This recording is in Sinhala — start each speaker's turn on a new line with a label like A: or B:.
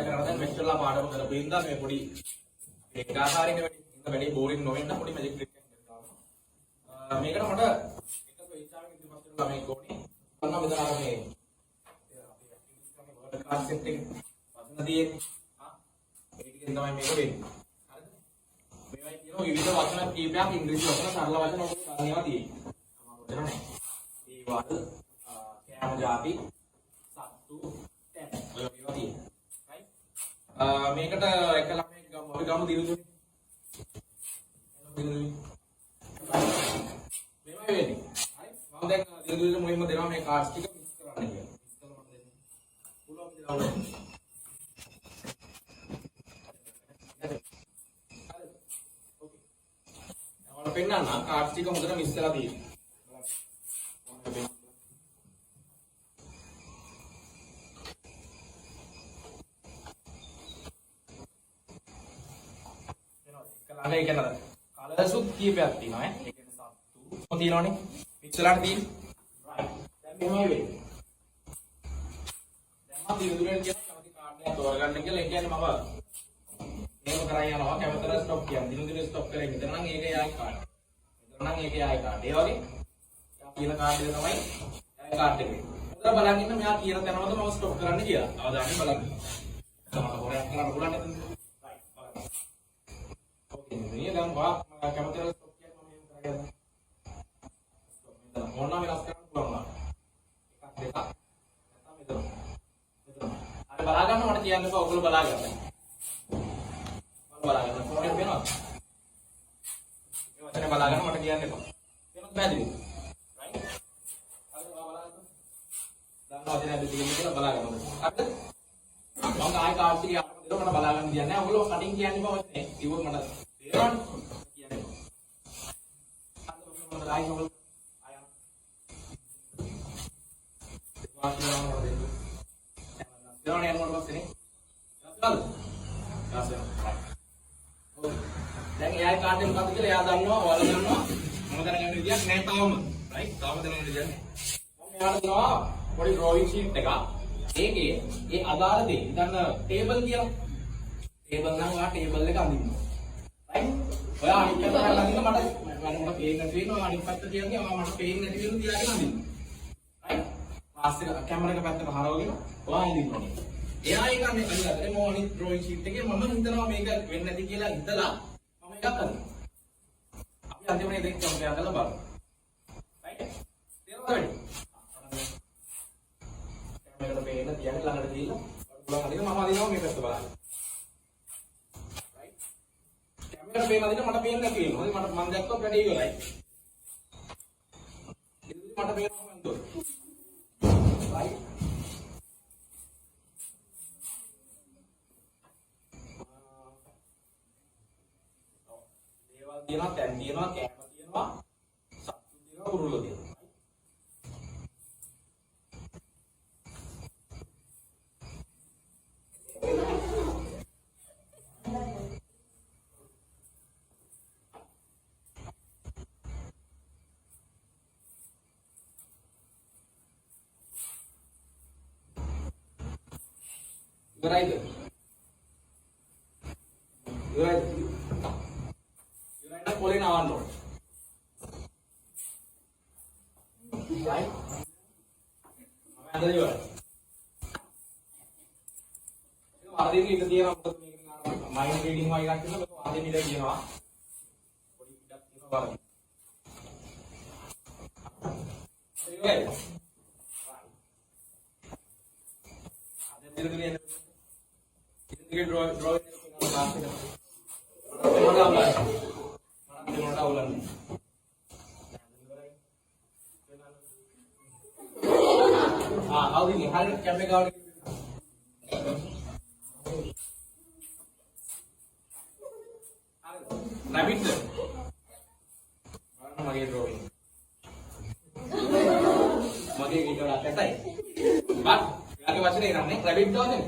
A: කරනවා දැන් මෙච්චරලා පාඩම කරපු ඉඳන් මේ පොඩි ඒක ආකාරයෙන් වැඩි බෝරින් නොවෙන්න පොඩි මැජික් ට්‍රික් එකක් දානවා. මේකට මට එක පරීක්ෂාවක ඉදිරිපත් කරන ළමයි ඕනේ. අන්න මෙතන අර මේ වර්ඩ් කාඩ් සෙට් එක වදින තියෙන්නේ. ඒකෙන් තමයි මේක වෙන්නේ. හරිද? මේවයි කියනවා විවිධ වචන කීපයක් ඉංග්‍රීසි වචන සරල වචන ඔක්කොම ගන්නවා තියෙන්නේ. අමාරු වෙන නැහැ. ඒ වල කෑම જાති සත්තු තැන් ඔය වගේ තියෙනවා. right? මේකට එක ළමයෙක් ගමු අපි ගමු දිනුදුනේ. මේවයි වෙන්නේ. හරි? මම දැන් දිනුදුනේ මුලින්ම දෙනවා මේ කාඩ්ස් ටික මික්ස් කරන්න කියලා. මික්ස් කරලා මම දෙන්නේ. පුළුවන් කියලා පෙන්නන්න කාඩ්ස් ටික හොඳට මික්ස් කරලා තියෙනවා. ඒ කියන්නේ කලර්සුත් කීපයක් තියෙනවා ඈ. ඒ කියන්නේ සත්තු තියෙනවනේ. මික්ස් වෙලාට තියෙන්නේ. right. දැන් මෙහෙමයි වෙන්නේ. දැන් මම දිනුදුනේ කියන කැමති කාඩ් එකක් තෝරගන්න කියලා. ඒ කියන්නේ මම මේක කරන් යනවා කැමතර ස්ටොප් කියන්නේ. දිනුදුනේ ස්ටොප් කරේ මෙතන නම් ඒක යායි කාඩ්. මෙතන නම් ඒක යායි කාඩ්. ඒ වගේ යා කියන කාඩ් එක තමයි යායි කාඩ් එක. හොඳට බලන් ඉන්න මෙයා කියන තැනවලද මම ස්ටොප් කරන්න කියලා. අවධානයෙන් බලන්න. තමයි හොරයක් කරන්න පුළුවන් නේද? right. බලන්න. ini dalam bak kematian stoknya mami yang terakhir stok mau nama sekarang pulang lah dekat itu ada balagan mana tiang itu kalau balagan kemudian penot macam balagan mana tiang itu penot baju right ada balagan tuh dan kalau tidak ada tiang itu balagan ada mau nggak ada sih ya itu mana balagan tiangnya kalau cutting tiang di bawah ini ibu mana Dewan කියන්නේ. අද මොකද ලයින් වල අයන්. වාස්තුවම දෙන්න. දෙවන යනකොට පස්සේ නේ. යාසන. දැන් එයාගේ කාඩ් එක මොකක්ද කියලා එයා දන්නවා, ඔයාලා දන්නවා. මම දැනගන්න විදියක් නෑ තාම. රයිට්? තාම දැනගන්න විදියක් නෑ. මම එයාට දෙනවා පොඩි ඩ්‍රොයිං ෂීට් එකක්. ඒකේ ඒ අදාළ දේ. දැන් ටේබල් කියලා. ටේබල් නම් ඔයා ටේබල් එක අඳින්න. ඔයා අනිත් පැත්තට ළඟින් මට පේන්නේ නැති වෙනවා අනිත් පැත්ත කියන්නේ මට පේන්නේ නැති වෙන තියාගෙන අඳින්න. right? ක්ලාස් එක කැමරා එක පැත්තට හරවගෙන ඔයා අඳින්න ඕනේ. එයා ඒක අඳින්නත් මම අනිත් ඩ්‍රොයිං ෂීට් එකේ මම හිතනවා මේක වෙන්නේ නැති කියලා හිතලා මම එකක් අඳිනවා. අපි අන්තිමනේ දෙක කම්පෙයාර් කරලා බලමු. right? තේරුණාද වැඩි? කැමරා එකට පේන්න තියාගෙන ළඟට ගිහිල්ලා බලන්න අඳින්න මම අඳිනවා මේ පැත්ත බලන්න. මට පේන අදින මට පේන්නේ නැති වෙනවා. මට මම දැක්කොත් වැඩේ ඉවරයි. ඉතින් මට පේනවා මම දුර. right. දේවල් තියෙනවා, තැන් තියෙනවා, කෑම තියෙනවා, සත්තු තියෙනවා, කුරුල්ලෝ තියෙනවා. Right. Right. Right. Pulling on road. Right. Ada juga. Ada ini itu dia untuk main reading wise kan itu ada ini dia lah. Body tidak itu barang. Right. Ada itu dia. Ini draw ini dengan bahasa itu. Mana apa? Mana ulang. How ini hari kami kau rabbit. Mana magi drawing. Magi kita nak kata. But, lagi macam ni namanya rabbit tu aje.